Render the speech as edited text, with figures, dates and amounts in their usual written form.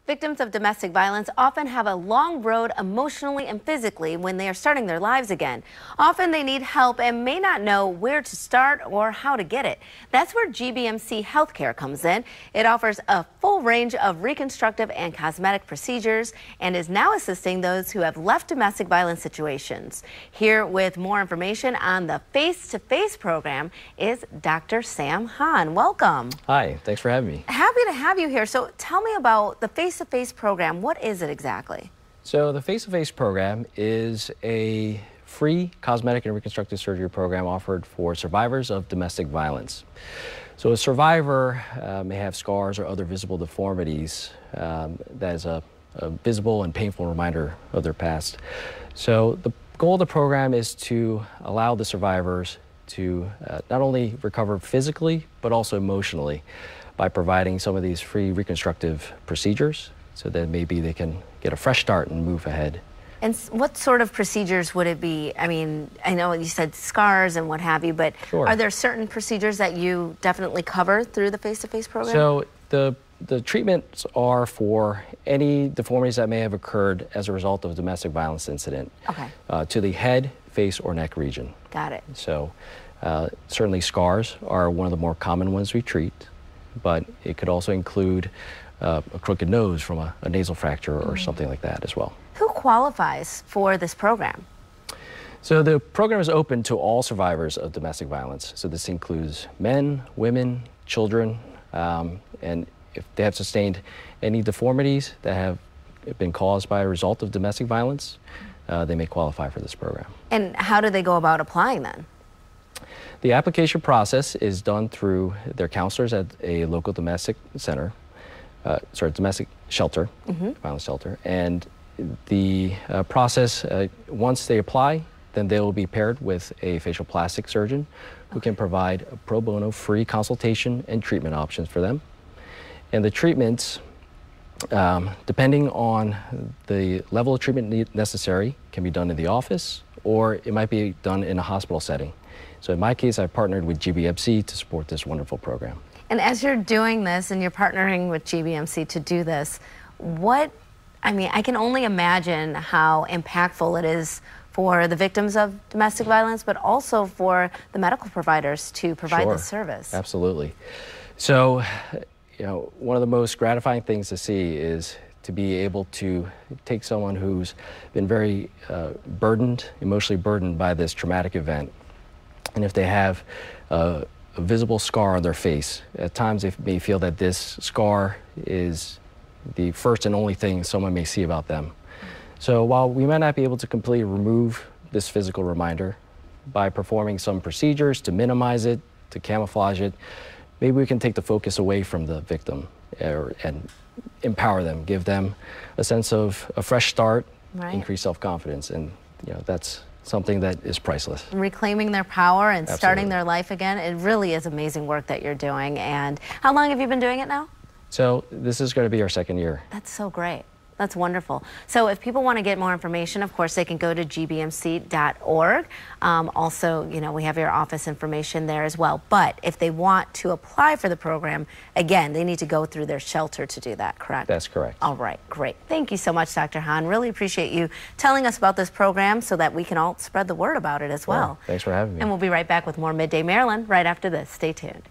Victims of domestic violence often have a long road emotionally and physically when they are starting their lives again. Often they need help and may not know where to start or how to get it. That's where GBMC Healthcare comes in. It offers a full range of reconstructive and cosmetic procedures and is now assisting those who have left domestic violence situations. Here with more information on the face-to-face program is Dr. Sam Hahn. Welcome. Hi, thanks for having me. Happy to have you here. So tell me about the face-to-face program. What is it exactly? So the face-to-face program is a free cosmetic and reconstructive surgery program offered for survivors of domestic violence. So a survivor may have scars or other visible deformities that is a visible and painful reminder of their past. So the goal of the program is to allow the survivors to not only recover physically, but also emotionally by providing some of these free reconstructive procedures so that maybe they can get a fresh start and move ahead. And what sort of procedures would it be? I mean, I know you said scars and what have you, but Sure. Are there certain procedures that you definitely cover through the face-to-face program? So the treatments are for any deformities that may have occurred as a result of a domestic violence incident. Okay. To the head, face, or neck region. Got it. So certainly scars are one of the more common ones we treat, but it could also include a crooked nose from a nasal fracture or something like that as well. Who qualifies for this program? So the program is open to all survivors of domestic violence. So this includes men, women, children, and if they have sustained any deformities that have been caused by a result of domestic violence, they may qualify for this program. And how do they go about applying then? The application process is done through their counselors at a local domestic center, domestic shelter, violence shelter. And the process, once they apply, then they will be paired with a facial plastic surgeon who can provide a pro bono free consultation and treatment options for them. And the treatments, depending on the level of treatment necessary, can be done in the office or it might be done in a hospital setting. So in my case, I've partnered with GBMC to support this wonderful program. And as you're doing this and you're partnering with GBMC to do this, I can only imagine how impactful it is for the victims of domestic violence, but also for the medical providers to provide this service. Absolutely. So, one of the most gratifying things to see is to be able to take someone who's been very emotionally burdened by this traumatic event, and if they have a visible scar on their face, at times they may feel that this scar is the first and only thing someone may see about them. So while we might not be able to completely remove this physical reminder, by performing some procedures to minimize it, to camouflage it, maybe we can take the focus away from the victim and empower them, give them a sense of a fresh start, increase self-confidence, and that's something that is priceless. Reclaiming their power and starting their life again. It really is amazing work that you're doing. And how long have you been doing it now? So this is going to be our second year. That's so great. That's wonderful. So if people want to get more information, of course, they can go to gbmc.org. Also, we have your office information there as well. But if they want to apply for the program, again, they need to go through their shelter to do that, correct? That's correct. All right, great. Thank you so much, Dr. Hahn. Really appreciate you telling us about this program so that we can all spread the word about it as well. Thanks for having me. And we'll be right back with more Midday Maryland right after this. Stay tuned.